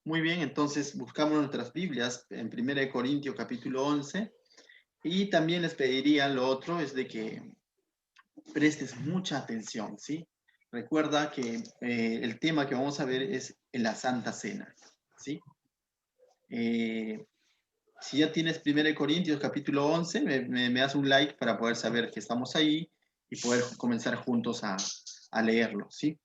Muy bien, entonces buscamos nuestras Biblias en 1 Corintios capítulo 11 y también les pediría lo otro es de que prestes mucha atención, ¿sí? Recuerda que el tema que vamos a ver es en la Santa Cena, ¿sí? Si ya tienes 1 Corintios capítulo 11, me das un like para poder saber que estamos ahí y poder comenzar juntos a leerlo, ¿sí?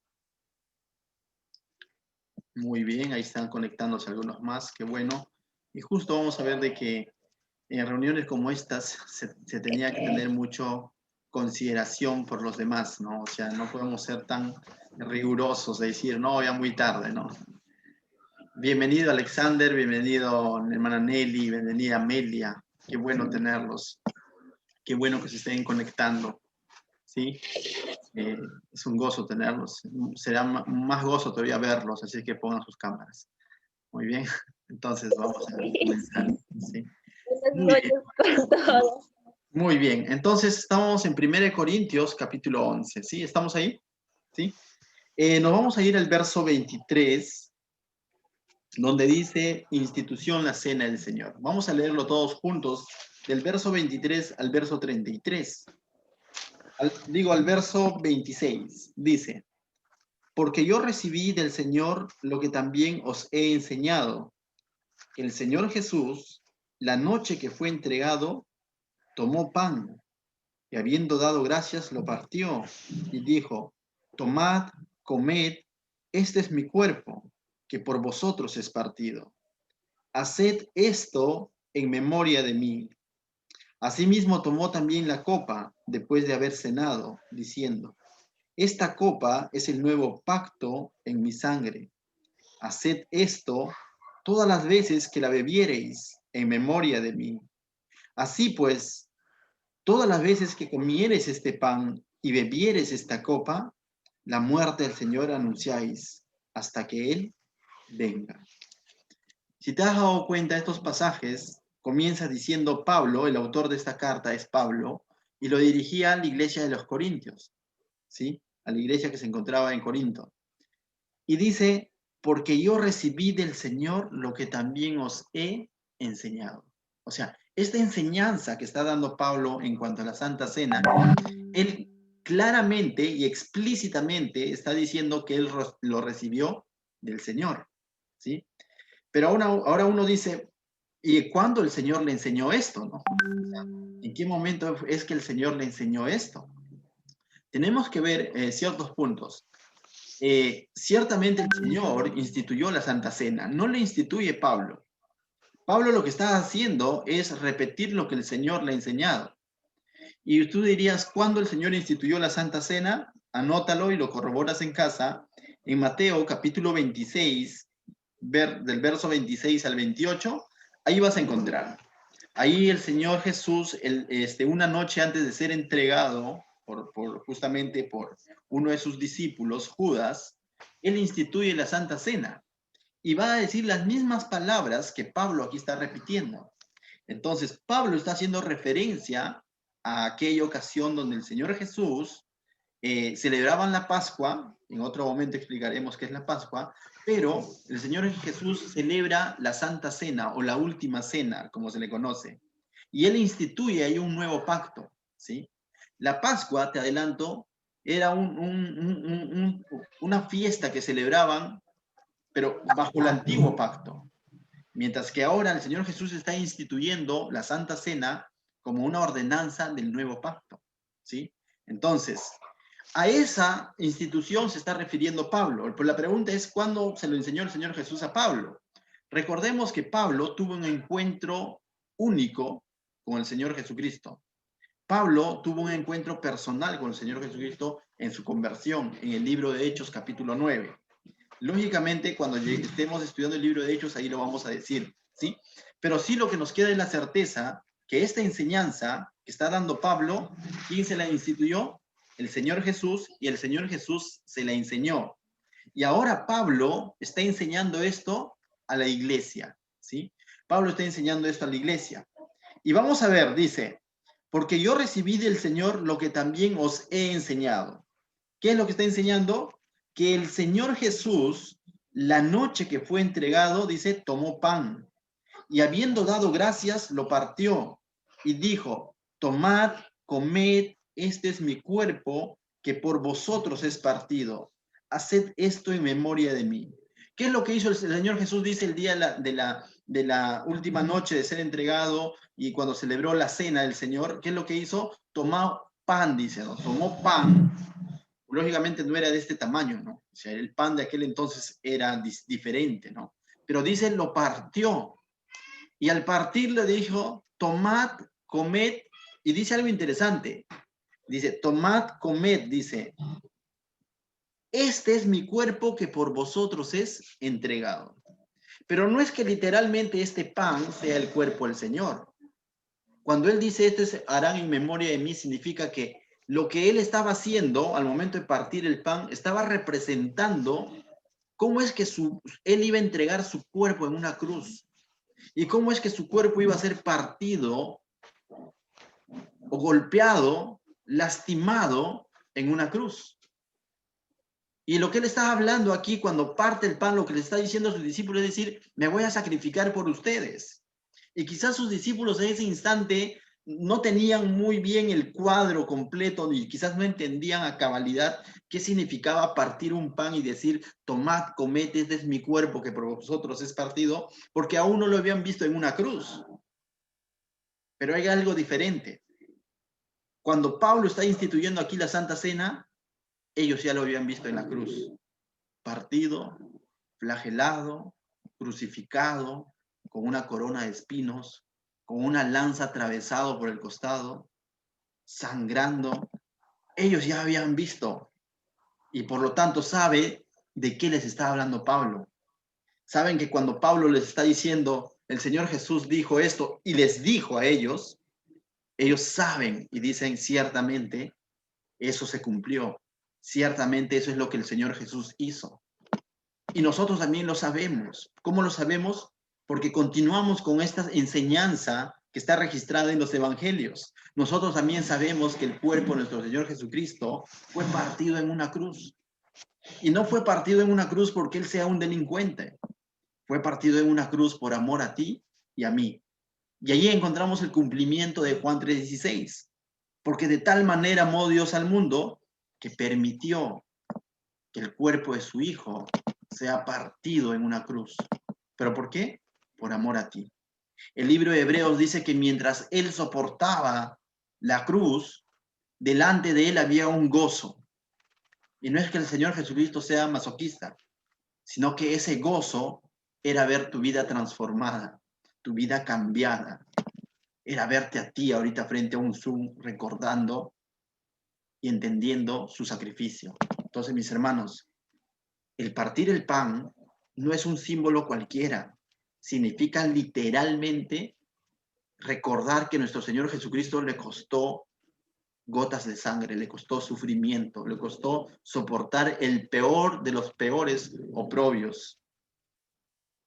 Muy bien, ahí están conectándose algunos más, qué bueno. Y justo vamos a ver de que en reuniones como estas se tenía que tener mucho consideración por los demás, ¿no? O sea, no podemos ser tan rigurosos de decir, no, ya muy tarde, ¿no? Bienvenido Alexander, bienvenido hermana Nelly, bienvenida Amelia, qué bueno tenerlos, qué bueno que se estén conectando, ¿sí? Es un gozo tenerlos, será más gozo todavía verlos, así que pongan sus cámaras. Muy bien, entonces vamos a comenzar, ¿sí? Muy bien. Buenas noches con todos. Muy bien, entonces estamos en 1 Corintios capítulo 11, ¿sí? ¿Estamos ahí? ¿Sí? Nos vamos a ir al verso 23, donde dice, institución la cena del Señor. Vamos a leerlo todos juntos, del verso 23 al verso 33. Al verso 26, dice, porque yo recibí del Señor lo que también os he enseñado, que el Señor Jesús, la noche que fue entregado, tomó pan, y habiendo dado gracias, lo partió y dijo, tomad, comed, este es mi cuerpo, que por vosotros es partido. Haced esto en memoria de mí. Asimismo tomó también la copa, después de haber cenado, diciendo, esta copa es el nuevo pacto en mi sangre. Haced esto todas las veces que la bebiereis en memoria de mí. Así pues, todas las veces que comieres este pan y bebieres esta copa, la muerte del Señor anunciáis hasta que Él venga. Si te has dado cuenta, estos pasajes comienza diciendo Pablo, el autor de esta carta es Pablo, y lo dirigía a la iglesia de los Corintios, ¿sí? A la iglesia que se encontraba en Corinto. Y dice, porque yo recibí del Señor lo que también os he enseñado. O sea, esta enseñanza que está dando Pablo en cuanto a la Santa Cena, él claramente y explícitamente está diciendo que él lo recibió del Señor, ¿sí? Pero ahora uno dice, ¿y cuándo el Señor le enseñó esto, no? O sea, ¿en qué momento es que el Señor le enseñó esto? Tenemos que ver ciertos puntos. Ciertamente el Señor instituyó la Santa Cena, no le instituye Pablo. Pablo lo que está haciendo es repetir lo que el Señor le ha enseñado. Y tú dirías, ¿cuándo el Señor instituyó la Santa Cena? Anótalo y lo corroboras en casa. En Mateo capítulo 26, del verso 26 al 28, ahí vas a encontrar. Ahí el Señor Jesús, una noche antes de ser entregado justamente por uno de sus discípulos, Judas, él instituye la Santa Cena y va a decir las mismas palabras que Pablo aquí está repitiendo. Entonces, Pablo está haciendo referencia a aquella ocasión donde el Señor Jesús celebraban la Pascua, en otro momento explicaremos qué es la Pascua, pero el Señor Jesús celebra la Santa Cena o la Última Cena, como se le conoce, y Él instituye ahí un nuevo pacto, ¿sí? La Pascua, te adelanto, era una fiesta que celebraban, pero bajo el antiguo pacto, mientras que ahora el Señor Jesús está instituyendo la Santa Cena como una ordenanza del nuevo pacto, ¿sí? Entonces, a esa institución se está refiriendo Pablo. Pero la pregunta es, ¿cuándo se lo enseñó el Señor Jesús a Pablo? Recordemos que Pablo tuvo un encuentro único con el Señor Jesucristo. Pablo tuvo un encuentro personal con el Señor Jesucristo en su conversión, en el libro de Hechos capítulo 9. Lógicamente, cuando estemos estudiando el libro de Hechos, ahí lo vamos a decir, ¿sí? Pero sí lo que nos queda es la certeza que esta enseñanza que está dando Pablo, ¿quién se la instituyó? El Señor Jesús, y el Señor Jesús se la enseñó. Y ahora Pablo está enseñando esto a la iglesia, ¿sí? Pablo está enseñando esto a la iglesia. Y vamos a ver, dice, porque yo recibí del Señor lo que también os he enseñado. ¿Qué es lo que está enseñando? Que el Señor Jesús La noche que fue entregado, dice, tomó pan y habiendo dado gracias, lo partió y dijo, tomad, comed, este es mi cuerpo que por vosotros es partido. Haced esto en memoria de mí. ¿Qué es lo que hizo el Señor Jesús? Dice el día de la última noche de ser entregado y cuando celebró la cena del Señor, ¿qué es lo que hizo? Tomó pan, dice, ¿no? Tomó pan. Lógicamente no era de este tamaño, ¿no? O sea, el pan de aquel entonces era diferente, ¿no? Pero dice, lo partió. Y al partir le dijo, tomad, comed, y dice algo interesante. Dice, tomad, comed, dice, este es mi cuerpo que por vosotros es entregado. Pero no es que literalmente este pan sea el cuerpo del Señor. Cuando él dice, este harán en memoria de mí, significa que lo que él estaba haciendo al momento de partir el pan, estaba representando cómo es que él iba a entregar su cuerpo en una cruz. Y cómo es que su cuerpo iba a ser partido o golpeado, lastimado en una cruz. Y lo que él está hablando aquí cuando parte el pan, lo que le está diciendo a sus discípulos es decir, me voy a sacrificar por ustedes. Y quizás sus discípulos en ese instante no tenían muy bien el cuadro completo, ni quizás no entendían a cabalidad qué significaba partir un pan y decir, tomad, comed, este es mi cuerpo que por vosotros es partido, porque aún no lo habían visto en una cruz. Pero hay algo diferente. Cuando Pablo está instituyendo aquí la Santa Cena, ellos ya lo habían visto en la cruz. Partido, flagelado, crucificado, con una corona de espinos, con una lanza atravesado por el costado, sangrando. Ellos ya habían visto y por lo tanto sabe de qué les está hablando Pablo. Saben que cuando Pablo les está diciendo, el Señor Jesús dijo esto y les dijo a ellos saben y dicen ciertamente, eso se cumplió. Ciertamente eso es lo que el Señor Jesús hizo. Y nosotros también lo sabemos. ¿Cómo lo sabemos? Porque continuamos con esta enseñanza que está registrada en los evangelios. Nosotros también sabemos que el cuerpo de nuestro Señor Jesucristo fue partido en una cruz. Y no fue partido en una cruz porque Él sea un delincuente. Fue partido en una cruz por amor a ti y a mí. Y allí encontramos el cumplimiento de Juan 3:16. Porque de tal manera amó Dios al mundo que permitió que el cuerpo de su Hijo sea partido en una cruz. ¿Pero por qué? Por amor a ti. El libro de Hebreos dice que mientras él soportaba la cruz, delante de él había un gozo. Y no es que el Señor Jesucristo sea masoquista, sino que ese gozo era ver tu vida transformada, tu vida cambiada. Era verte a ti ahorita frente a un Zoom recordando y entendiendo su sacrificio. Entonces, mis hermanos, el partir el pan no es un símbolo cualquiera. Significa literalmente recordar que nuestro Señor Jesucristo le costó gotas de sangre, le costó sufrimiento, le costó soportar el peor de los peores oprobios,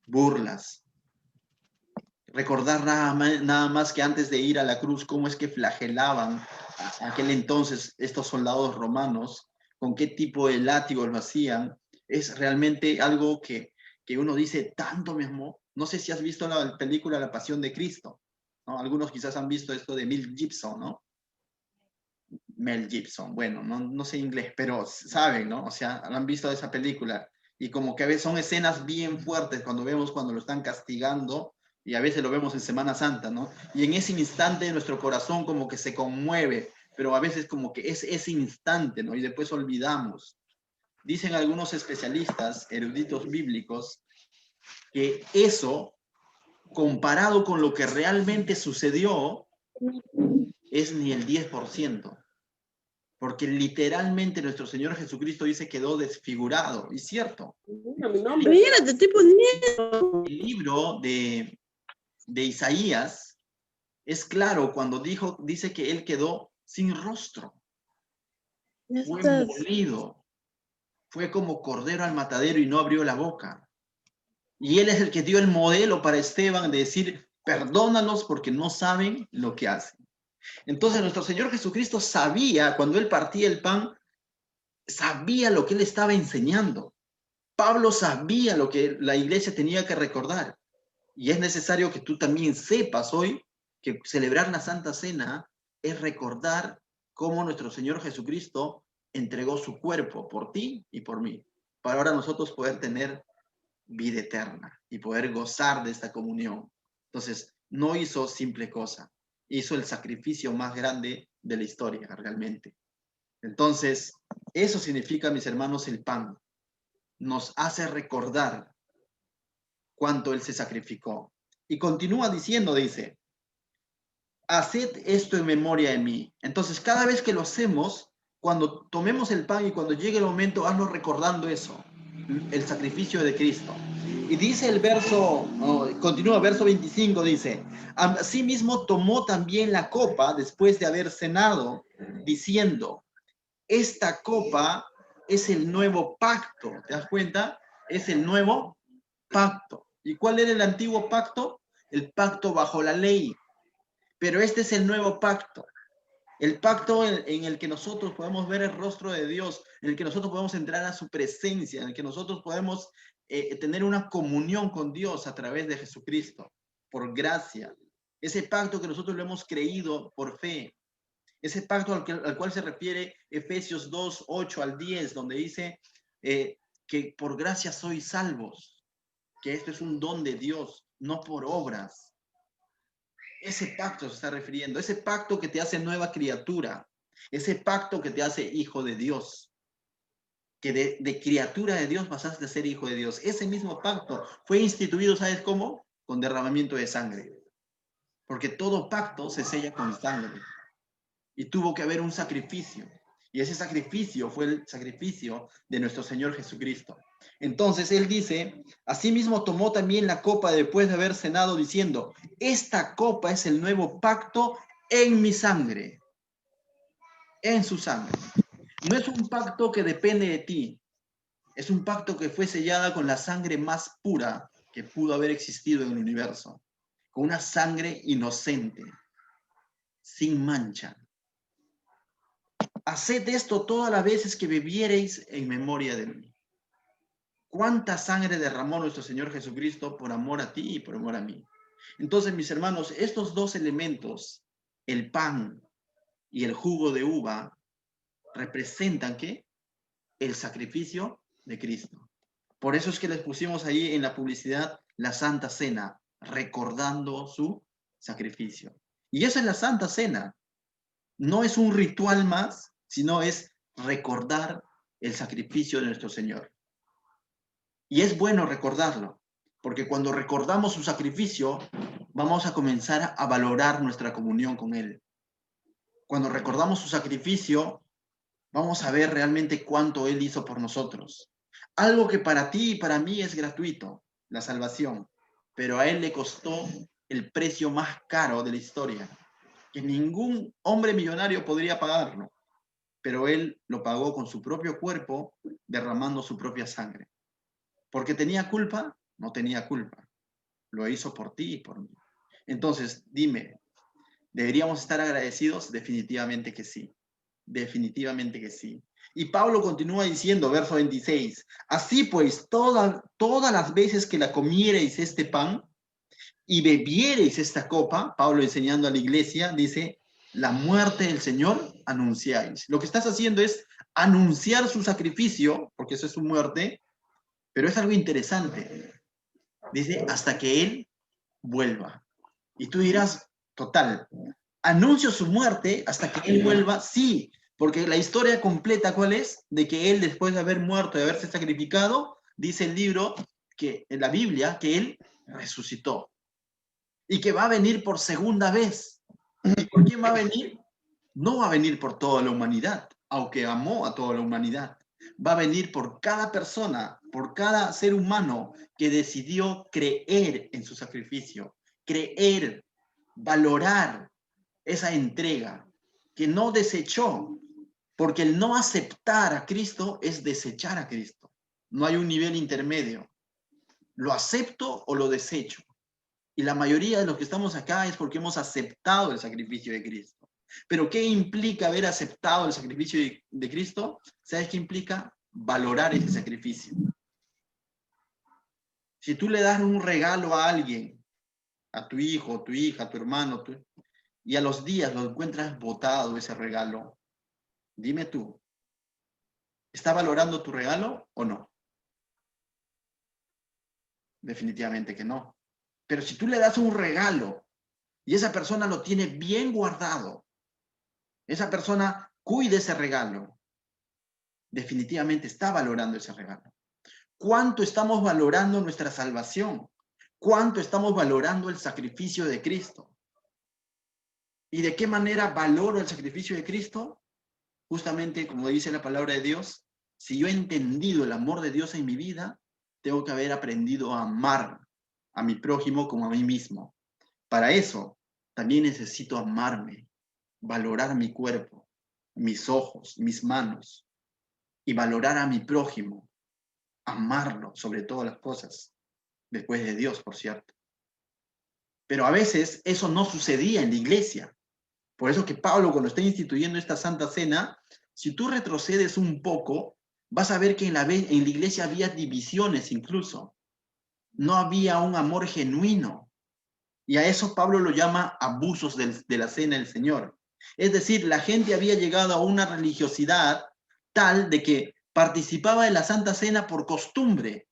burlas. Recordar nada más que antes de ir a la cruz, cómo es que flagelaban a aquel entonces estos soldados romanos, con qué tipo de látigo lo hacían, es realmente algo que uno dice, tanto me amó. No sé si has visto la película La Pasión de Cristo, ¿no? Algunos quizás han visto esto de Mel Gibson, ¿no? Mel Gibson, bueno, no sé inglés, pero saben, ¿no? O sea, han visto esa película y como que a veces son escenas bien fuertes cuando vemos cuando lo están castigando y a veces lo vemos en Semana Santa, ¿no? Y en ese instante nuestro corazón como que se conmueve, pero a veces como que es ese instante, ¿no? Y después olvidamos. Dicen algunos especialistas, eruditos bíblicos, que eso, comparado con lo que realmente sucedió, es ni el 10%. Porque literalmente nuestro Señor Jesucristo dice quedó desfigurado, y cierto. Mira, te estoy poniendo. El libro de Isaías es claro cuando dice que él quedó sin rostro, fue molido, fue como cordero al matadero y no abrió la boca. Y él es el que dio el modelo para Esteban de decir, perdónalos porque no saben lo que hacen. Entonces nuestro Señor Jesucristo sabía, cuando él partía el pan, sabía lo que él estaba enseñando. Pablo sabía lo que la iglesia tenía que recordar. Y es necesario que tú también sepas hoy que celebrar la Santa Cena es recordar cómo nuestro Señor Jesucristo entregó su cuerpo por ti y por mí, para ahora nosotros poder tener vida eterna y poder gozar de esta comunión. Entonces, no hizo simple cosa, hizo el sacrificio más grande de la historia realmente. Entonces, eso significa, mis hermanos, el pan. Nos hace recordar cuánto Él se sacrificó. Y continúa diciendo, dice, haced esto en memoria de mí. Entonces, cada vez que lo hacemos, cuando tomemos el pan y cuando llegue el momento, hazlo recordando eso, el sacrificio de Cristo. Y dice el verso, continúa, verso 25, dice, asimismo tomó también la copa después de haber cenado, diciendo, esta copa es el nuevo pacto. ¿Te das cuenta? Es el nuevo pacto. ¿Y cuál era el antiguo pacto? El pacto bajo la ley. Pero este es el nuevo pacto. El pacto en el que nosotros podemos ver el rostro de Dios, en el que nosotros podemos entrar a su presencia, en el que nosotros podemos tener una comunión con Dios a través de Jesucristo, por gracia. Ese pacto que nosotros lo hemos creído por fe. Ese pacto al cual se refiere Efesios 2, 8 al 10, donde dice que por gracia sois salvos, que esto es un don de Dios, no por obras. Ese pacto se está refiriendo, ese pacto que te hace nueva criatura, ese pacto que te hace hijo de Dios, que de criatura de Dios pasaste a ser hijo de Dios. Ese mismo pacto fue instituido, ¿sabes cómo? Con derramamiento de sangre. Porque todo pacto se sella con sangre. Y tuvo que haber un sacrificio. Y ese sacrificio fue el sacrificio de nuestro Señor Jesucristo. Entonces él dice, asimismo tomó también la copa después de haber cenado, diciendo, esta copa es el nuevo pacto en mi sangre, en su sangre. No es un pacto que depende de ti, es un pacto que fue sellada con la sangre más pura que pudo haber existido en el universo, con una sangre inocente, sin mancha. Haced esto todas las veces que bebiereis en memoria de mí. ¿Cuánta sangre derramó nuestro Señor Jesucristo por amor a ti y por amor a mí? Entonces, mis hermanos, estos dos elementos, el pan y el jugo de uva, representan ¿qué? El sacrificio de Cristo. Por eso es que les pusimos ahí en la publicidad la Santa Cena, recordando su sacrificio. Y esa es la Santa Cena. No es un ritual más, sino es recordar el sacrificio de nuestro Señor. Y es bueno recordarlo, porque cuando recordamos su sacrificio, vamos a comenzar a valorar nuestra comunión con Él. Cuando recordamos su sacrificio, vamos a ver realmente cuánto Él hizo por nosotros. Algo que para ti y para mí es gratuito, la salvación, pero a Él le costó el precio más caro de la historia, que ningún hombre millonario podría pagarlo, pero Él lo pagó con su propio cuerpo, derramando su propia sangre. ¿Porque tenía culpa? No tenía culpa. Lo hizo por ti y por mí. Entonces, dime, ¿deberíamos estar agradecidos? Definitivamente que sí. Definitivamente que sí. Y Pablo continúa diciendo, verso 26, así pues, todas las veces que la comiereis este pan y bebiereis esta copa, Pablo enseñando a la iglesia, dice, la muerte del Señor anunciáis. Lo que estás haciendo es anunciar su sacrificio, porque eso es su muerte, pero es algo interesante. Dice, hasta que Él vuelva. Y tú dirás, total, anuncio su muerte hasta que Él vuelva. Sí, porque la historia completa, ¿cuál es? De que Él, después de haber muerto, de haberse sacrificado, dice el libro, que en la Biblia, que Él resucitó. Y que va a venir por segunda vez. ¿Y por quién va a venir? No va a venir por toda la humanidad, aunque amó a toda la humanidad. Va a venir por cada persona, por cada ser humano que decidió creer en su sacrificio, creer, valorar esa entrega, que no desechó, porque el no aceptar a Cristo es desechar a Cristo. No hay un nivel intermedio. ¿Lo acepto o lo desecho? Y la mayoría de los que estamos acá es porque hemos aceptado el sacrificio de Cristo. Pero ¿qué implica haber aceptado el sacrificio de Cristo? ¿Sabes qué implica? Valorar ese sacrificio. Si tú le das un regalo a alguien, a tu hijo, tu hija, a tu hermano, y a los días lo encuentras botado ese regalo, dime tú, ¿está valorando tu regalo o no? Definitivamente que no. Pero si tú le das un regalo y esa persona lo tiene bien guardado, esa persona cuida ese regalo, definitivamente está valorando ese regalo. ¿Cuánto estamos valorando nuestra salvación? ¿Cuánto estamos valorando el sacrificio de Cristo? ¿Y de qué manera valoro el sacrificio de Cristo? Justamente, como dice la palabra de Dios, si yo he entendido el amor de Dios en mi vida, tengo que haber aprendido a amar a mi prójimo como a mí mismo. Para eso, también necesito amarme, valorar mi cuerpo, mis ojos, mis manos, y valorar a mi prójimo, amarlo sobre todas las cosas, después de Dios, por cierto. Pero a veces eso no sucedía en la iglesia. Por eso que Pablo, cuando está instituyendo esta Santa Cena, si tú retrocedes un poco, vas a ver que en la iglesia había divisiones incluso. No había un amor genuino. Y a eso Pablo lo llama abusos de la cena del Señor. Es decir, la gente había llegado a una religiosidad tal de que participaba de la Santa Cena por costumbre,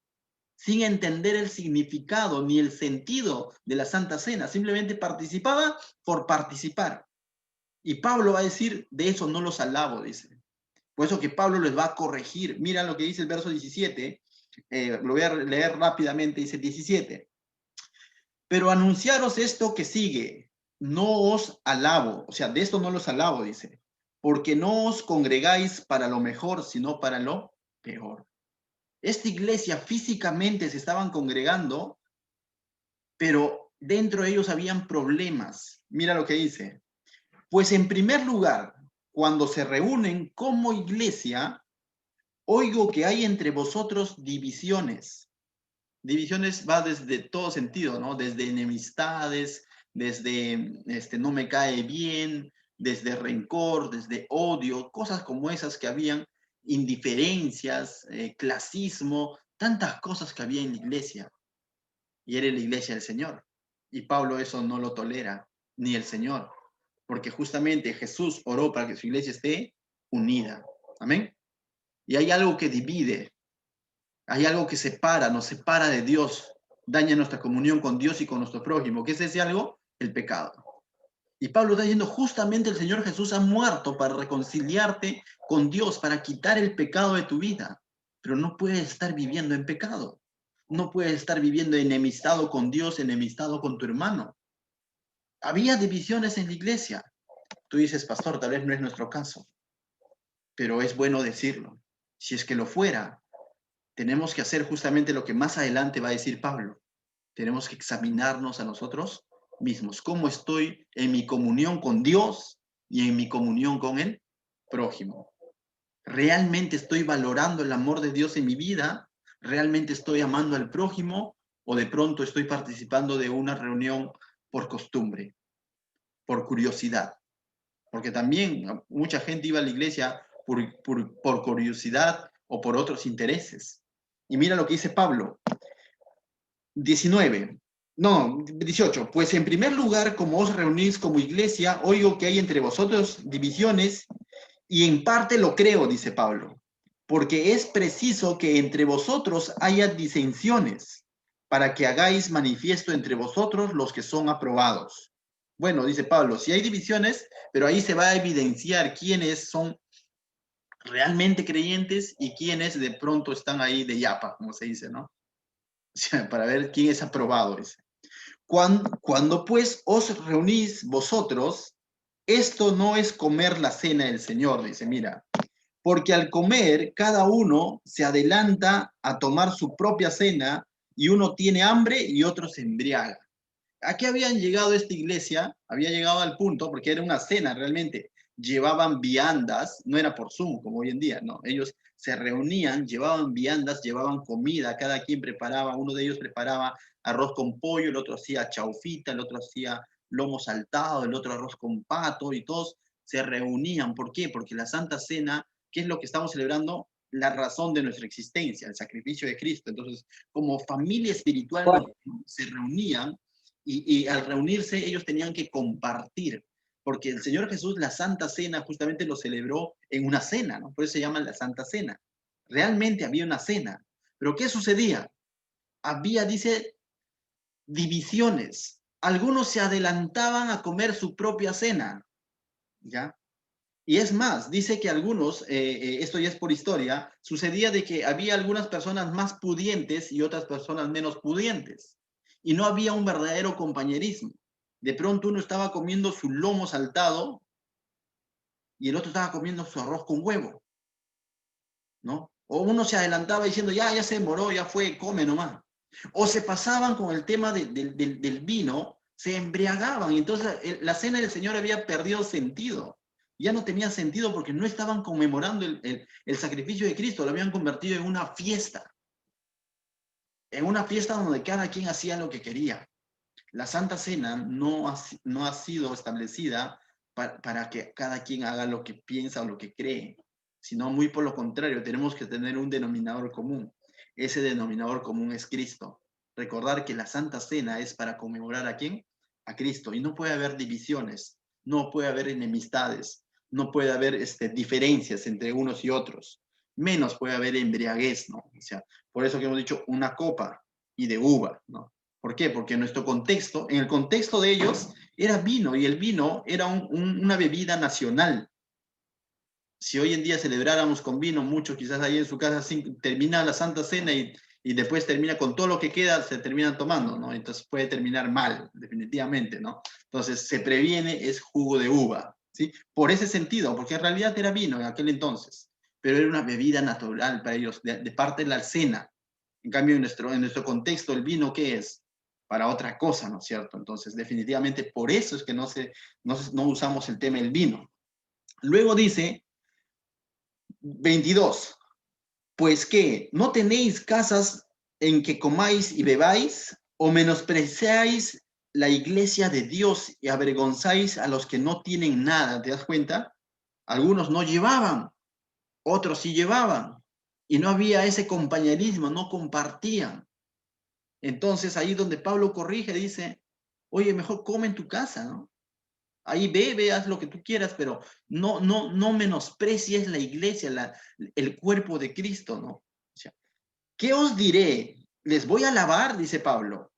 sin entender el significado ni el sentido de la Santa Cena. Simplemente participaba por participar. Y Pablo va a decir, de eso no los alabo, dice. Por eso que Pablo les va a corregir. Mira lo que dice el verso 17. Lo voy a leer rápidamente. Dice 17. Pero anunciaros esto que sigue. No os alabo. O sea, de esto no los alabo, dice. Porque no os congregáis para lo mejor, sino para lo peor. Esta iglesia físicamente se estaban congregando, pero dentro de ellos habían problemas. Mira lo que dice. Pues en primer lugar, cuando se reúnen como iglesia, oigo que hay entre vosotros divisiones. Divisiones va desde todo sentido, ¿no? Desde enemistades, desde no me cae bien, desde rencor, desde odio, cosas como esas que habían, indiferencias, clasismo, tantas cosas que había en la iglesia. Y era la iglesia del Señor. Y Pablo eso no lo tolera, ni el Señor. Porque justamente Jesús oró para que su iglesia esté unida. Amén. Y hay algo que divide, hay algo que separa, nos separa de Dios, daña nuestra comunión con Dios y con nuestro prójimo. ¿Qué es ese algo? El pecado. Y Pablo está diciendo, justamente el Señor Jesús ha muerto para reconciliarte con Dios, para quitar el pecado de tu vida. Pero no puedes estar viviendo en pecado. No puedes estar viviendo enemistado con Dios, enemistado con tu hermano. Había divisiones en la iglesia. Tú dices, pastor, tal vez no es nuestro caso, pero es bueno decirlo. Si es que lo fuera, tenemos que hacer justamente lo que más adelante va a decir Pablo. Tenemos que examinarnos a nosotros mismos. ¿Cómo estoy en mi comunión con Dios y en mi comunión con el prójimo? ¿Realmente estoy valorando el amor de Dios en mi vida? ¿Realmente estoy amando al prójimo? ¿O de pronto estoy participando de una reunión por costumbre, por curiosidad? Porque también mucha gente iba a la iglesia por curiosidad o por otros intereses. Y mira lo que dice Pablo. 18. Pues en primer lugar, como os reunís como iglesia, oigo que hay entre vosotros divisiones, y en parte lo creo, dice Pablo, porque es preciso que entre vosotros haya disensiones, para que hagáis manifiesto entre vosotros los que son aprobados. Bueno, dice Pablo, si hay divisiones, pero ahí se va a evidenciar quiénes son realmente creyentes y quiénes de pronto están ahí de yapa, como se dice, ¿no? O sea, para ver quién es aprobado. Dice. Cuando pues os reunís vosotros, esto no es comer la cena del Señor, dice, mira, porque al comer cada uno se adelanta a tomar su propia cena y uno tiene hambre y otro se embriaga. ¿A qué habían llegado esta iglesia? Había llegado al punto, porque era una cena realmente, llevaban viandas, no era por Zoom como hoy en día, no, ellos se reunían, llevaban viandas, llevaban comida, cada quien preparaba, uno de ellos preparaba arroz con pollo, el otro hacía chaufita, el otro hacía lomo saltado, el otro arroz con pato, y todos se reunían. ¿Por qué? Porque la Santa Cena, ¿qué es lo que estamos celebrando? la razón de nuestra existencia, el sacrificio de Cristo. Entonces, como familia espiritual se reunían y al reunirse ellos tenían que compartir, porque el Señor Jesús la Santa Cena justamente lo celebró en una cena, ¿no? Por eso se llama la Santa Cena. Realmente había una cena. Pero ¿qué sucedía? Había, dice, divisiones. Algunos se adelantaban a comer su propia cena, ¿ya? Y es más, dice que algunos, esto ya es por historia, sucedía de que había algunas personas más pudientes y otras personas menos pudientes. Y no había un verdadero compañerismo. De pronto uno estaba comiendo su lomo saltado y el otro estaba comiendo su arroz con huevo, ¿no? O uno se adelantaba diciendo, ya se demoró, ya fue, come nomás. O se pasaban con el tema del vino, se embriagaban, y entonces la cena del Señor había perdido sentido. Ya no tenía sentido porque no estaban conmemorando el sacrificio de Cristo, lo habían convertido en una fiesta donde cada quien hacía lo que quería. La Santa Cena no ha sido establecida para que cada quien haga lo que piensa o lo que cree, sino muy por lo contrario, tenemos que tener un denominador común. Ese denominador común es Cristo. Recordar que la Santa Cena es para conmemorar ¿a quién? A Cristo. Y no puede haber divisiones, no puede haber enemistades, no puede haber diferencias entre unos y otros. Menos puede haber embriaguez, ¿no? O sea, por eso que hemos dicho una copa y de uva, ¿no? ¿Por qué? Porque en nuestro contexto, en el contexto de ellos, era vino, y el vino era una bebida nacional. Si hoy en día celebráramos con vino, muchos quizás ahí en su casa termina la Santa Cena y después termina con todo lo que queda, se terminan tomando, ¿no? Entonces puede terminar mal, definitivamente, ¿no? Entonces se previene, es jugo de uva, ¿sí? Por ese sentido, porque en realidad era vino en aquel entonces, pero era una bebida natural para ellos, de parte de la cena. En cambio, en nuestro contexto, el vino, ¿qué es? Para otra cosa, ¿no es cierto? Entonces, definitivamente, por eso es que no usamos el tema del vino. Luego dice, 22, pues ¿qué? ¿No tenéis casas en que comáis y bebáis? ¿O menospreciáis la iglesia de Dios y avergonzáis a los que no tienen nada? ¿Te das cuenta? Algunos no llevaban, otros sí llevaban. Y no había ese compañerismo, no compartían. Entonces ahí donde Pablo corrige, dice, oye, mejor come en tu casa, ¿no? Ahí bebe, haz lo que tú quieras, pero no menosprecies la iglesia, el cuerpo de Cristo, ¿no? O sea, ¿qué os diré? ¿Les voy a alabar? Dice Pablo.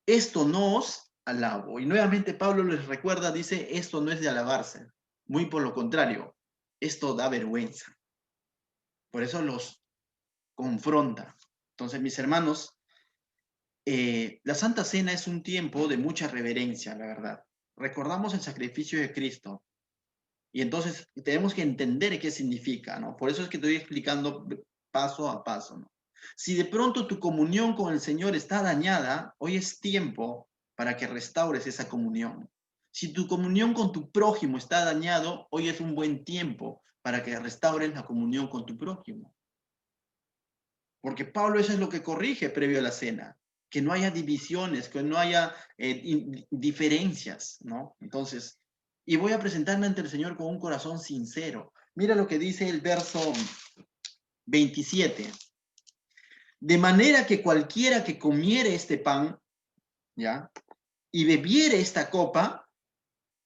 Esto no os alabo. Y nuevamente Pablo les recuerda, dice, esto no es de alabarse. Muy por lo contrario, esto da vergüenza. Por eso los confronta. Entonces, mis hermanos, la Santa Cena es un tiempo de mucha reverencia, la verdad. Recordamos el sacrificio de Cristo y entonces tenemos que entender qué significa, ¿no? Por eso es que estoy explicando paso a paso, ¿no? Si de pronto tu comunión con el Señor está dañada, hoy es tiempo para que restaures esa comunión. Si tu comunión con tu prójimo está dañado, hoy es un buen tiempo para que restaures la comunión con tu prójimo. Porque Pablo eso es lo que corrige previo a la cena, que no haya divisiones, que no haya diferencias, ¿no? Entonces, y voy a presentarme ante el Señor con un corazón sincero. Mira lo que dice el verso 27. De manera que cualquiera que comiere este pan, ¿ya? Y bebiere esta copa,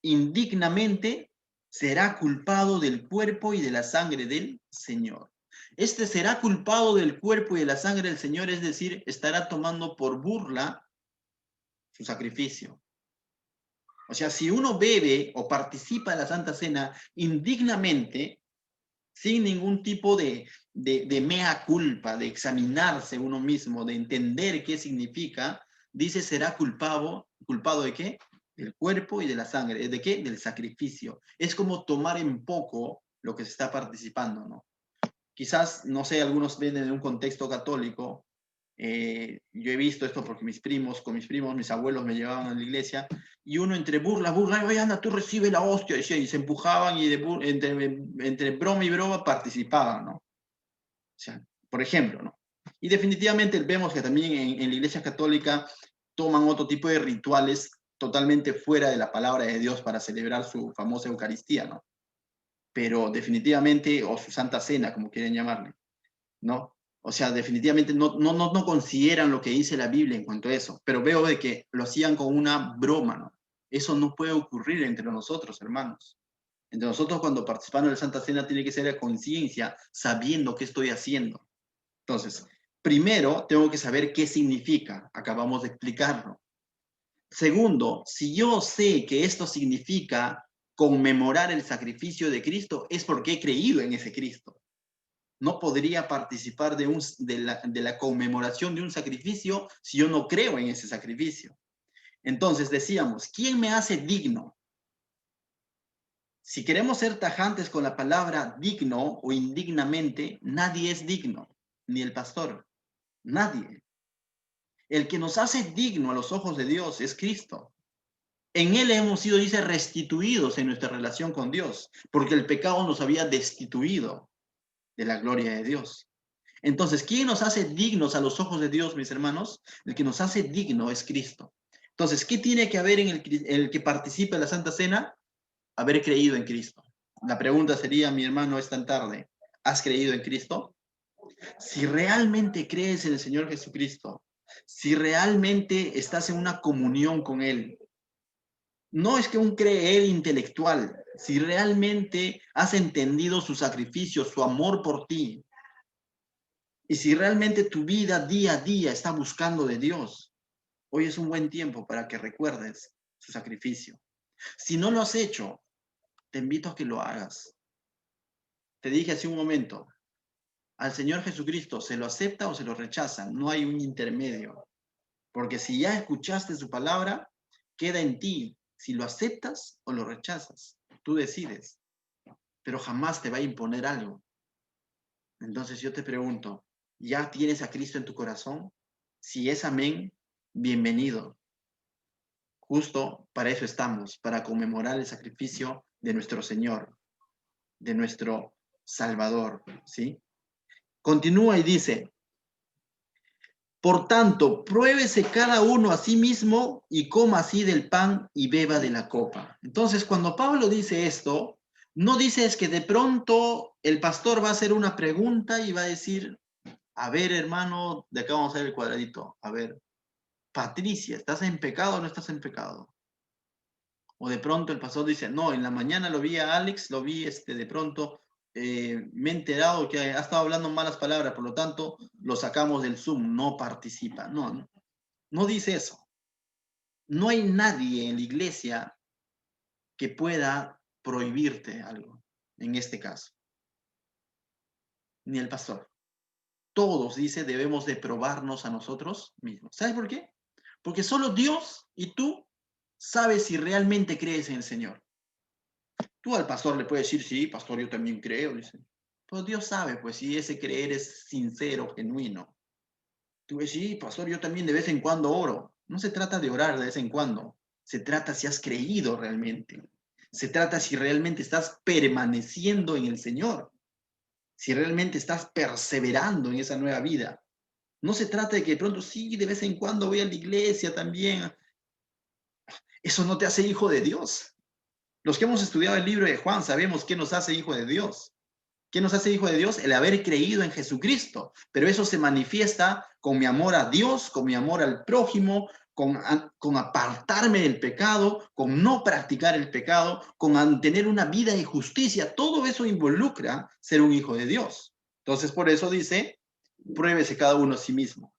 indignamente será culpado del cuerpo y de la sangre del Señor. Este será culpado del cuerpo y de la sangre del Señor, es decir, estará tomando por burla su sacrificio. O sea, si uno bebe o participa en la Santa Cena indignamente, sin ningún tipo de mea culpa, de examinarse uno mismo, de entender qué significa, dice será culpado ¿de qué? Del cuerpo y de la sangre. ¿De qué? Del sacrificio. Es como tomar en poco lo que se está participando, ¿no? Quizás, no sé, algunos ven en un contexto católico. Yo he visto esto porque con mis primos, mis abuelos me llevaban a la iglesia, y uno entre burla, oye, anda, tú recibe la hostia, y se empujaban y entre broma y broma participaban, ¿no? O sea, por ejemplo, ¿no? Y definitivamente vemos que también en la iglesia católica toman otro tipo de rituales totalmente fuera de la palabra de Dios para celebrar su famosa Eucaristía, ¿no? pero definitivamente, o su Santa Cena, como quieren llamarle, ¿no? O sea, definitivamente no consideran lo que dice la Biblia en cuanto a eso, pero veo de que lo hacían con una broma, ¿no? Eso no puede ocurrir entre nosotros, hermanos. Entre nosotros, cuando participamos de la Santa Cena, tiene que ser a conciencia, sabiendo qué estoy haciendo. Entonces, primero, tengo que saber qué significa. Acabamos de explicarlo. Segundo, si yo sé que esto significa conmemorar el sacrificio de Cristo, es porque he creído en ese Cristo. No podría participar de la conmemoración de un sacrificio si yo no creo en ese sacrificio. Entonces decíamos, ¿quién me hace digno? Si queremos ser tajantes con la palabra digno o indignamente, nadie es digno, ni el pastor, nadie. El que nos hace digno a los ojos de Dios es Cristo. En Él hemos sido, dice, restituidos en nuestra relación con Dios, porque el pecado nos había destituido de la gloria de Dios. Entonces, ¿quién nos hace dignos a los ojos de Dios, mis hermanos? El que nos hace digno es Cristo. Entonces, ¿qué tiene que haber en el que participe en la Santa Cena? Haber creído en Cristo. La pregunta sería, mi hermano, esta tarde, ¿has creído en Cristo? Si realmente crees en el Señor Jesucristo, si realmente estás en una comunión con Él, no es que un creer intelectual, si realmente has entendido su sacrificio, su amor por ti, y si realmente tu vida día a día está buscando de Dios, hoy es un buen tiempo para que recuerdes su sacrificio. Si no lo has hecho, te invito a que lo hagas. Te dije hace un momento, al Señor Jesucristo se lo acepta o se lo rechaza, no hay un intermedio. Porque si ya escuchaste su palabra, queda en ti si lo aceptas o lo rechazas. Tú decides, pero jamás te va a imponer algo. Entonces yo te pregunto, ¿ya tienes a Cristo en tu corazón? Si es amén, bienvenido. Justo para eso estamos, para conmemorar el sacrificio de nuestro Señor, de nuestro Salvador, ¿sí? Continúa y dice, por tanto, pruébese cada uno a sí mismo y coma así del pan y beba de la copa. Entonces, cuando Pablo dice esto, no dice es que de pronto el pastor va a hacer una pregunta y va a decir, a ver, hermano, de acá vamos a ver el cuadradito. A ver, Patricia, ¿estás en pecado o no estás en pecado? O de pronto el pastor dice, no, en la mañana lo vi a Alex, lo vi de pronto, me he enterado que ha estado hablando malas palabras, por lo tanto, lo sacamos del Zoom, no participa. No, no dice eso. No hay nadie en la iglesia que pueda prohibirte algo, en este caso. Ni el pastor. Todos, dice, debemos de probarnos a nosotros mismos. ¿Sabes por qué? Porque solo Dios y tú sabes si realmente crees en el Señor. Tú al pastor le puedes decir, sí, pastor, yo también creo. Dice. Pero Dios sabe, pues, si ese creer es sincero, genuino. Tú ves, sí, pastor, yo también de vez en cuando oro. No se trata de orar de vez en cuando. Se trata si has creído realmente. Se trata si realmente estás permaneciendo en el Señor. Si realmente estás perseverando en esa nueva vida. No se trata de que de pronto, sí, de vez en cuando voy a la iglesia también. Eso no te hace hijo de Dios. Los que hemos estudiado el libro de Juan sabemos qué nos hace hijo de Dios. ¿Qué nos hace hijo de Dios? El haber creído en Jesucristo. Pero eso se manifiesta con mi amor a Dios, con mi amor al prójimo, con apartarme del pecado, con no practicar el pecado, con tener una vida de justicia. Todo eso involucra ser un hijo de Dios. Entonces, por eso dice, pruébese cada uno a sí mismo.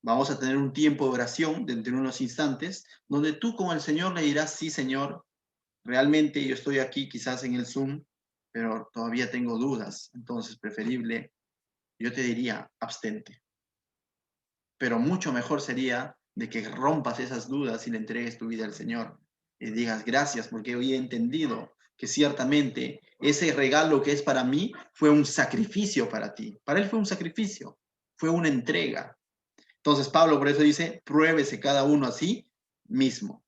Vamos a tener un tiempo de oración dentro de unos instantes, donde tú con el Señor le dirás, sí, Señor, realmente yo estoy aquí quizás en el Zoom, pero todavía tengo dudas, entonces preferible, yo te diría, abstente. Pero mucho mejor sería de que rompas esas dudas y le entregues tu vida al Señor y digas gracias porque hoy he entendido que ciertamente ese regalo que es para mí fue un sacrificio para ti. Para él fue un sacrificio, fue una entrega. Entonces Pablo por eso dice, pruébese cada uno a sí mismo.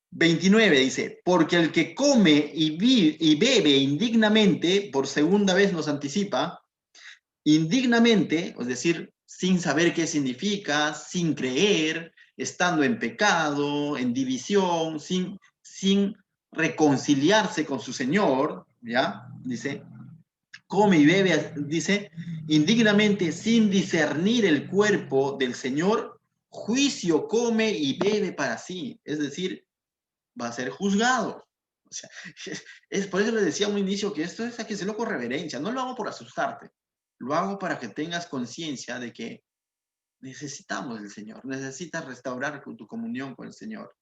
29 dice, porque el que come y bebe indignamente, por segunda vez nos anticipa, indignamente, es decir, sin saber qué significa, sin creer, estando en pecado, en división, sin reconciliarse con su Señor, ¿ya? Dice, come y bebe, dice, indignamente sin discernir el cuerpo del Señor, juicio come y bebe para sí. Es decir, va a ser juzgado. O sea, es por eso le decía a un inicio que esto es a que se lo con reverencia. No lo hago por asustarte. Lo hago para que tengas conciencia de que necesitamos del Señor. Necesitas restaurar tu comunión con el Señor.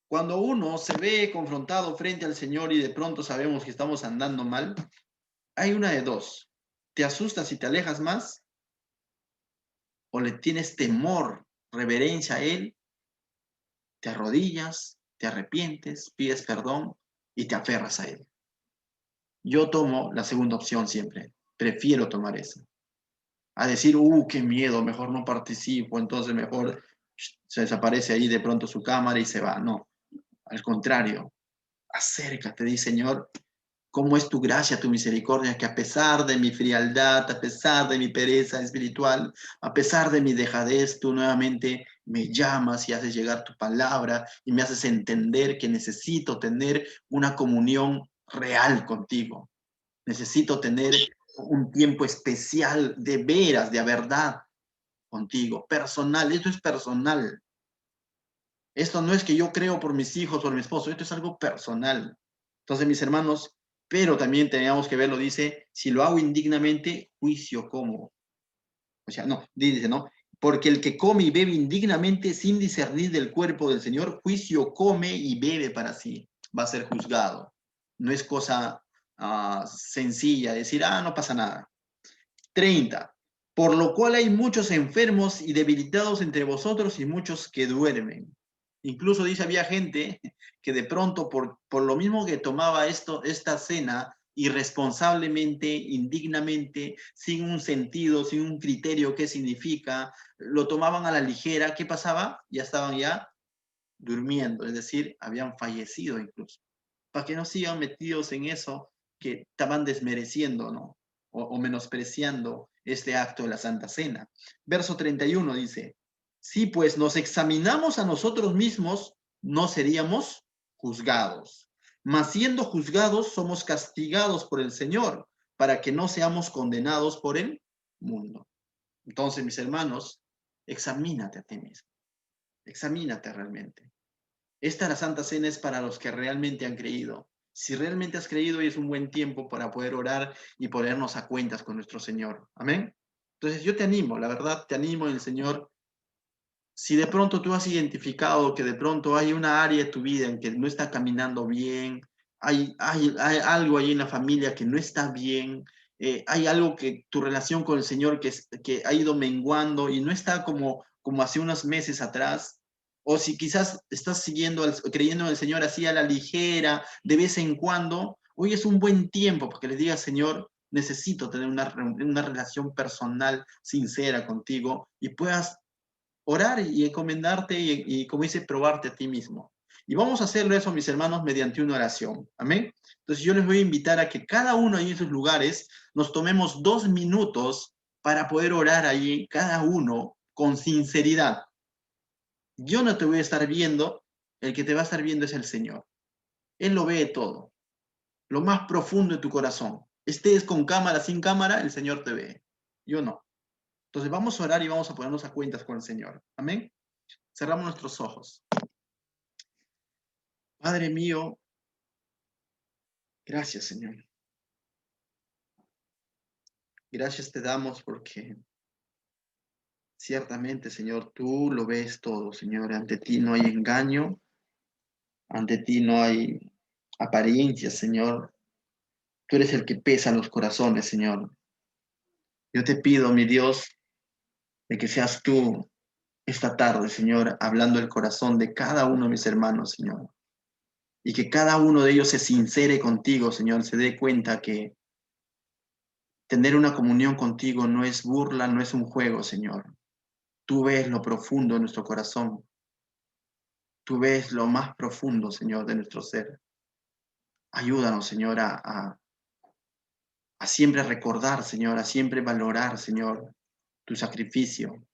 Cuando uno se ve confrontado frente al Señor y de pronto sabemos que estamos andando mal, hay una de dos. ¿Te asustas y te alejas más? ¿O le tienes temor, reverencia a Él? Te arrodillas, te arrepientes, pides perdón y te aferras a Él. Yo tomo la segunda opción siempre. Prefiero tomar esa. A decir, qué miedo, mejor no participo, entonces mejor se desaparece ahí de pronto su cámara y se va. No, al contrario, acércate, di Señor, ¿cómo es tu gracia, tu misericordia? Que a pesar de mi frialdad, a pesar de mi pereza espiritual, a pesar de mi dejadez, tú nuevamente me llamas y haces llegar tu palabra y me haces entender que necesito tener una comunión real contigo. Necesito tener un tiempo especial de veras, de verdad contigo, personal. Esto es personal. Esto no es que yo creo por mis hijos, por mi esposo, esto es algo personal. Entonces, mis hermanos, pero también teníamos que verlo, dice, si lo hago indignamente, juicio como. O sea, no, dice, ¿no? Porque el que come y bebe indignamente sin discernir del cuerpo del Señor, juicio come y bebe para sí, va a ser juzgado. No es cosa sencilla decir, no pasa nada. 30. Por lo cual hay muchos enfermos y debilitados entre vosotros y muchos que duermen. Incluso dice, había gente que de pronto por lo mismo que tomaba esta cena irresponsablemente, indignamente, sin un sentido, sin un criterio qué significa, lo tomaban a la ligera. ¿Qué pasaba? Ya estaban ya durmiendo, es decir, habían fallecido incluso. Para que no sigan metidos en eso que estaban desmereciendo, ¿no? O menospreciando este acto de la Santa Cena. Verso 31 dice, si pues nos examinamos a nosotros mismos, no seríamos juzgados. Mas siendo juzgados, somos castigados por el Señor, para que no seamos condenados por el mundo. Entonces, mis hermanos, examínate a ti mismo. Examínate realmente. Esta la Santa Cena es para los que realmente han creído. Si realmente has creído, hoy es un buen tiempo para poder orar y ponernos a cuentas con nuestro Señor. Amén. Entonces yo te animo, la verdad, te animo en el Señor. Si de pronto tú has identificado que de pronto hay una área de tu vida en que no está caminando bien, hay algo ahí en la familia que no está bien, hay algo que tu relación con el Señor que ha ido menguando y no está como hace unos meses atrás, o si quizás estás creyendo en el Señor así a la ligera, de vez en cuando, hoy es un buen tiempo para que le digas, Señor, necesito tener una relación personal sincera contigo y puedas orar y encomendarte y, como dice, probarte a ti mismo. Y vamos a hacerlo eso, mis hermanos, mediante una oración. Amén. Entonces yo les voy a invitar a que cada uno ahí en sus lugares nos tomemos 2 minutos para poder orar allí, cada uno con sinceridad. Yo no te voy a estar viendo, el que te va a estar viendo es el Señor. Él lo ve todo, lo más profundo de tu corazón. Estés con cámara, sin cámara, el Señor te ve. Yo no. Entonces vamos a orar y vamos a ponernos a cuentas con el Señor. Amén. Cerramos nuestros ojos. Padre mío, gracias, Señor. Gracias te damos porque ciertamente, Señor, tú lo ves todo, Señor. Ante ti no hay engaño, ante ti no hay apariencia, Señor. Tú eres el que pesa los corazones, Señor. Yo te pido, mi Dios, de que seas tú esta tarde, Señor, hablando el corazón de cada uno de mis hermanos, Señor. Y que cada uno de ellos se sincere contigo, Señor, se dé cuenta que tener una comunión contigo no es burla, no es un juego, Señor. Tú ves lo profundo de nuestro corazón. Tú ves lo más profundo, Señor, de nuestro ser. Ayúdanos, Señor, a siempre recordar, Señor, a siempre valorar, Señor, tu sacrificio.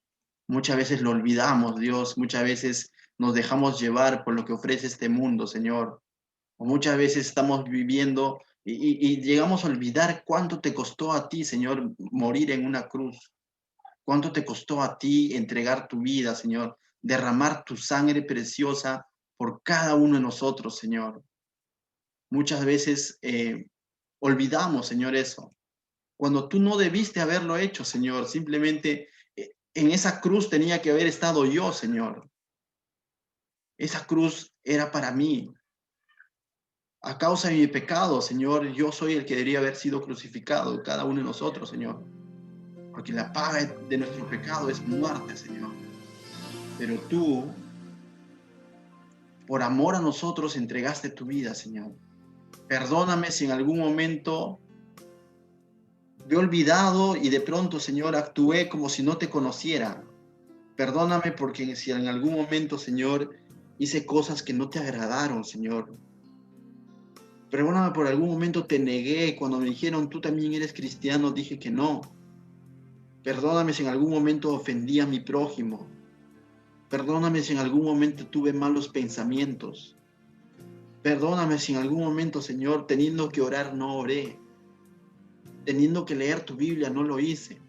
Muchas veces lo olvidamos, Dios. Muchas veces nos dejamos llevar por lo que ofrece este mundo, Señor. O muchas veces estamos viviendo Y llegamos a olvidar cuánto te costó a ti, Señor, morir en una cruz. Cuánto te costó a ti entregar tu vida, Señor, derramar tu sangre preciosa por cada uno de nosotros, Señor. Muchas veces olvidamos, Señor, eso. Cuando tú no debiste haberlo hecho, Señor, simplemente en esa cruz tenía que haber estado yo, Señor. Esa cruz era para mí. A causa de mi pecado, Señor, yo soy el que debería haber sido crucificado, cada uno de nosotros, Señor. Porque la paga de nuestro pecado es muerte, Señor. Pero tú, por amor a nosotros, entregaste tu vida, Señor. Perdóname si en algún momento me he olvidado y de pronto, Señor, actué como si no te conociera. Perdóname porque si en algún momento, Señor, hice cosas que no te agradaron, Señor. Perdóname por algún momento te negué. Cuando me dijeron, tú también eres cristiano, dije que no. Perdóname si en algún momento ofendí a mi prójimo. Perdóname si en algún momento tuve malos pensamientos. Perdóname si en algún momento, Señor, teniendo que orar, no oré. Teniendo que leer tu Biblia, no lo hice.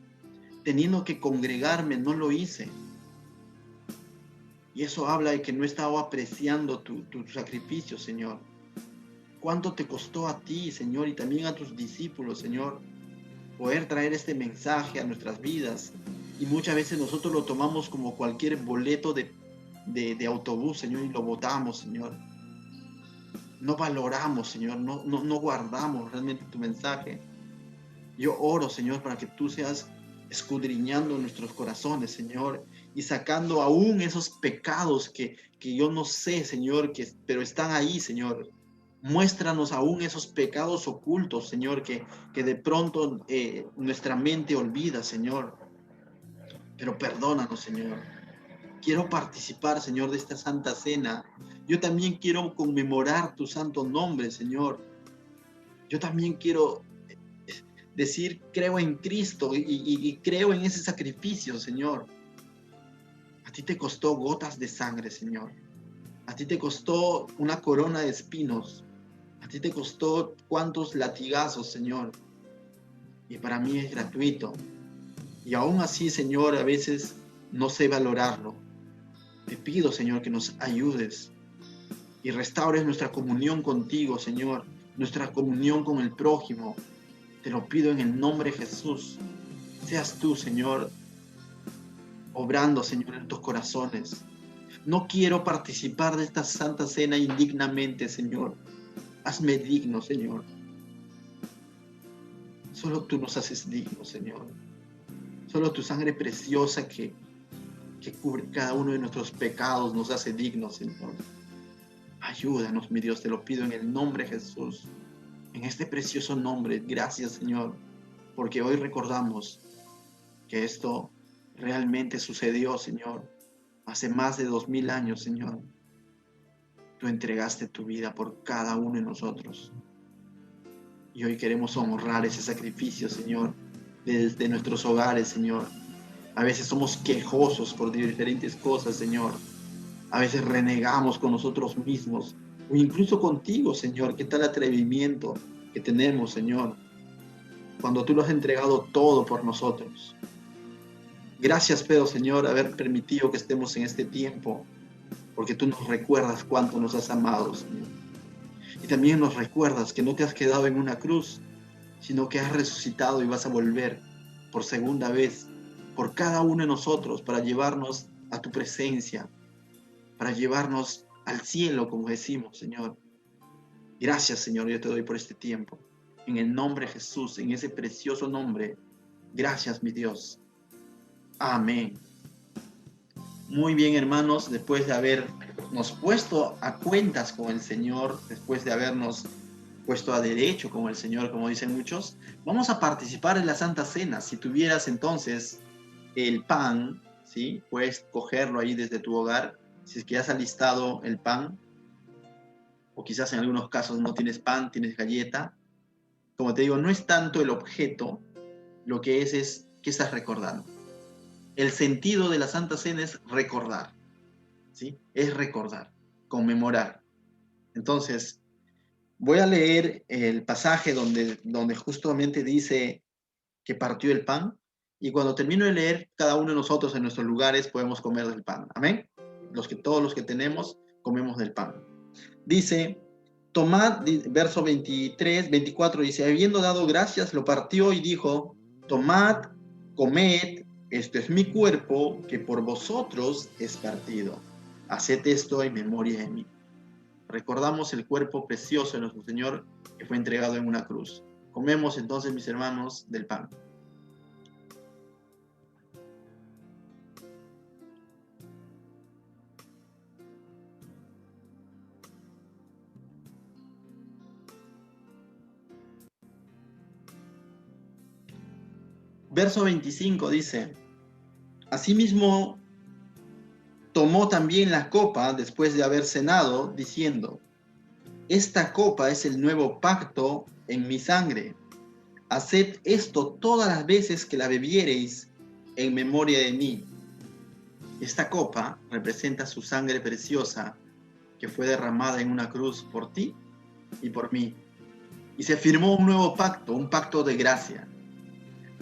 Teniendo que congregarme, no lo hice. Y eso habla de que no estaba apreciando tu sacrificio, Señor. ¿Cuánto te costó a ti, Señor, y también a tus discípulos, Señor, poder traer este mensaje a nuestras vidas? Y muchas veces nosotros lo tomamos como cualquier boleto de autobús, Señor, y lo botamos, Señor. No valoramos, Señor, no guardamos realmente tu mensaje. Yo oro, Señor, para que tú seas escudriñando nuestros corazones, Señor, y sacando aún esos pecados que yo no sé, Señor, pero están ahí, Señor. Muéstranos aún esos pecados ocultos, Señor, que de pronto nuestra mente olvida, Señor. Pero perdónanos, Señor. Quiero participar, Señor, de esta santa cena. Yo también quiero conmemorar tu santo nombre, Señor. Yo también quiero decir, creo en Cristo y creo en ese sacrificio, Señor. A ti te costó gotas de sangre, Señor. A ti te costó una corona de espinos. A ti te costó cuántos latigazos, Señor. Y para mí es gratuito. Y aún así, Señor, a veces no sé valorarlo. Te pido, Señor, que nos ayudes y restaures nuestra comunión contigo, Señor. Nuestra comunión con el prójimo. Te lo pido en el nombre de Jesús. Seas tú, Señor, obrando, Señor, en tus corazones. No quiero participar de esta santa cena indignamente, Señor. Hazme digno, Señor. Solo tú nos haces dignos, Señor. Solo tu sangre preciosa que cubre cada uno de nuestros pecados nos hace dignos, Señor. Ayúdanos, mi Dios, te lo pido en el nombre de Jesús. En este precioso nombre, gracias, Señor, porque hoy recordamos que esto realmente sucedió, Señor. Hace más de 2000 años, Señor. Tú entregaste tu vida por cada uno de nosotros. Y hoy queremos honrar ese sacrificio, Señor, desde nuestros hogares, Señor. A veces somos quejosos por diferentes cosas, Señor. A veces renegamos con nosotros mismos o incluso contigo, Señor. ¿Qué tal atrevimiento que tenemos, Señor? Cuando tú lo has entregado todo por nosotros. Gracias, Pedro, Señor, haber permitido que estemos en este tiempo, porque tú nos recuerdas cuánto nos has amado, Señor. Y también nos recuerdas que no te has quedado en una cruz, sino que has resucitado y vas a volver por segunda vez por cada uno de nosotros para llevarnos a tu presencia, para llevarnos al cielo, como decimos, Señor. Gracias, Señor, yo te doy por este tiempo. En el nombre de Jesús, en ese precioso nombre. Gracias, mi Dios. Amén. Muy bien, hermanos, después de habernos puesto a cuentas con el Señor, después de habernos puesto a derecho con el Señor, como dicen muchos, vamos a participar en la Santa Cena. Si tuvieras entonces el pan, ¿sí? Puedes cogerlo ahí desde tu hogar, si es que ya has alistado el pan, o quizás en algunos casos no tienes pan, tienes galleta. Como te digo, no es tanto el objeto, lo que es ¿qué estás recordando? El sentido de la Santa Cena es recordar, ¿sí? Es recordar, conmemorar. Entonces, Voy a leer el pasaje donde justamente dice que partió el pan, y cuando termino de leer, cada uno de nosotros en nuestros lugares podemos comer del pan. Amén. Todos los que tenemos, comemos del pan. Dice, tomad, verso 23, 24, dice, habiendo dado gracias, lo partió y dijo, tomad, comed, esto es mi cuerpo, que por vosotros es partido. Haced esto en memoria de mí. Recordamos el cuerpo precioso de nuestro Señor que fue entregado en una cruz. Comemos entonces, mis hermanos, del pan. Verso 25 dice, asimismo tomó también la copa después de haber cenado, diciendo, esta copa es el nuevo pacto en mi sangre. Haced esto todas las veces que la bebiereis en memoria de mí. Esta copa representa su sangre preciosa que fue derramada en una cruz por ti y por mí. Y se firmó un nuevo pacto, un pacto de gracia.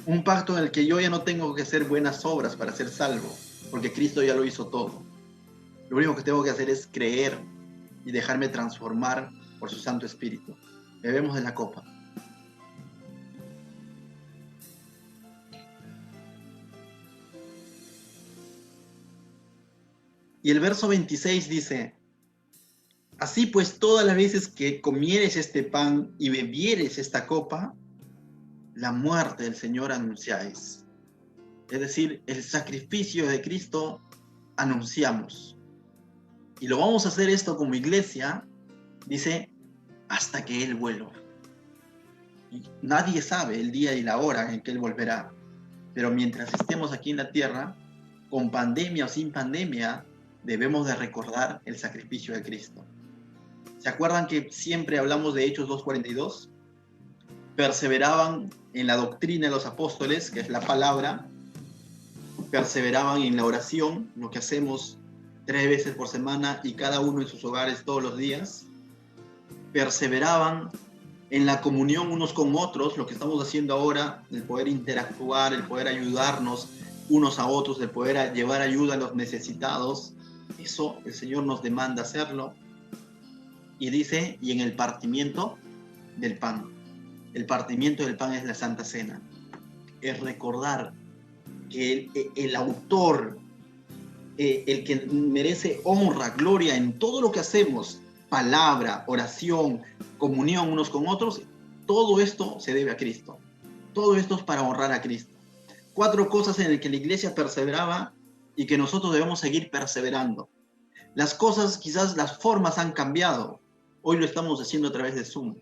Un pacto en el que yo ya no tengo que hacer buenas obras para ser salvo, porque Cristo ya lo hizo todo. Lo único que tengo que hacer es creer y dejarme transformar por su Santo Espíritu. Bebemos de la copa. Y el verso 26 dice, así pues todas las veces que comieres este pan y bebieres esta copa, la muerte del Señor anunciáis. Es decir, el sacrificio de Cristo anunciamos. Y lo vamos a hacer esto como iglesia, dice, hasta que Él vuelva. Y nadie sabe el día y la hora en que Él volverá. Pero mientras estemos aquí en la tierra, con pandemia o sin pandemia, debemos de recordar el sacrificio de Cristo. ¿Se acuerdan que siempre hablamos de Hechos 2:42? Perseveraban en la doctrina de los apóstoles, que es la palabra, perseveraban en la oración, lo que hacemos 3 veces por semana y cada uno en sus hogares todos los días, perseveraban en la comunión unos con otros, lo que estamos haciendo ahora, el poder interactuar, el poder ayudarnos unos a otros, el poder llevar ayuda a los necesitados, eso el Señor nos demanda hacerlo. Y dice, y en el partimiento del pan. El partimiento del pan es la Santa Cena. Es recordar que el autor, el que merece honra, gloria en todo lo que hacemos, palabra, oración, comunión unos con otros, todo esto se debe a Cristo. Todo esto es para honrar a Cristo. 4 cosas en las que la iglesia perseveraba y que nosotros debemos seguir perseverando. Las cosas, quizás las formas han cambiado. Hoy lo estamos haciendo a través de Zoom.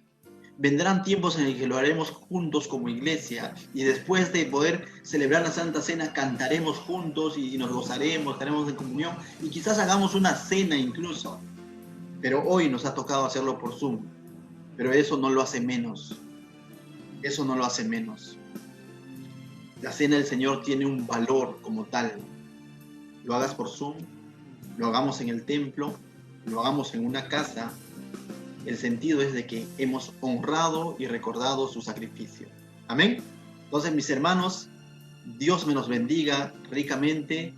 Vendrán tiempos en el que lo haremos juntos como iglesia y después de poder celebrar la Santa Cena cantaremos juntos y nos gozaremos, estaremos en comunión y quizás hagamos una cena incluso. Pero hoy nos ha tocado hacerlo por Zoom. Pero eso no lo hace menos. Eso no lo hace menos. La cena del Señor tiene un valor como tal. Lo hagas por Zoom, lo hagamos en el templo, lo hagamos en una casa. El sentido es de que hemos honrado y recordado su sacrificio. Amén. Entonces, mis hermanos, Dios me los bendiga ricamente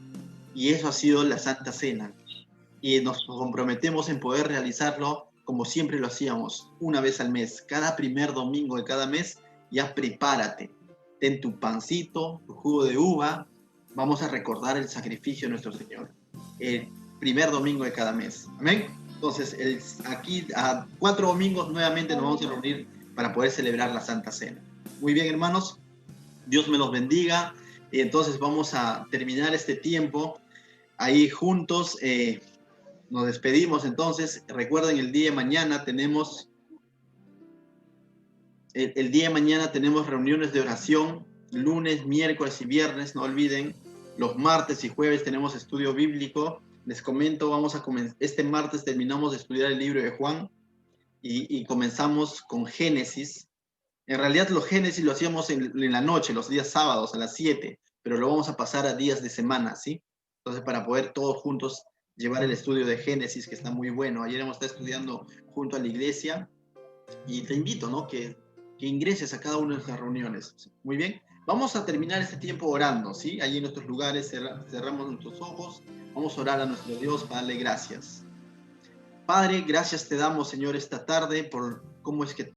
y eso ha sido la Santa Cena. Y nos comprometemos en poder realizarlo como siempre lo hacíamos, una vez al mes. Cada primer domingo de cada mes, ya prepárate. Ten tu pancito, tu jugo de uva. Vamos a recordar el sacrificio de nuestro Señor. El primer domingo de cada mes. Amén. Entonces, aquí a 4 domingos nuevamente nos vamos a reunir para poder celebrar la Santa Cena. Muy bien, hermanos. Dios me los bendiga. Y entonces vamos a terminar este tiempo ahí juntos. Nos despedimos entonces. Recuerden, el día de mañana tenemos reuniones de oración, lunes, miércoles y viernes, no olviden. Los martes y jueves tenemos estudio bíblico. Les comento, este martes terminamos de estudiar el libro de Juan y comenzamos con Génesis. En realidad los Génesis lo hacíamos en la noche, los días sábados a las 7, pero lo vamos a pasar a días de semana, ¿sí? Entonces, para poder todos juntos llevar el estudio de Génesis, que está muy bueno. Ayer hemos estado estudiando junto a la iglesia Y te invito, ¿no? Que ingreses a cada una de nuestras reuniones. Muy bien. Vamos a terminar este tiempo orando, ¿sí? Allí en nuestros lugares cerramos nuestros ojos. Vamos a orar a nuestro Dios para darle gracias. Padre, gracias te damos, Señor, esta tarde por cómo es que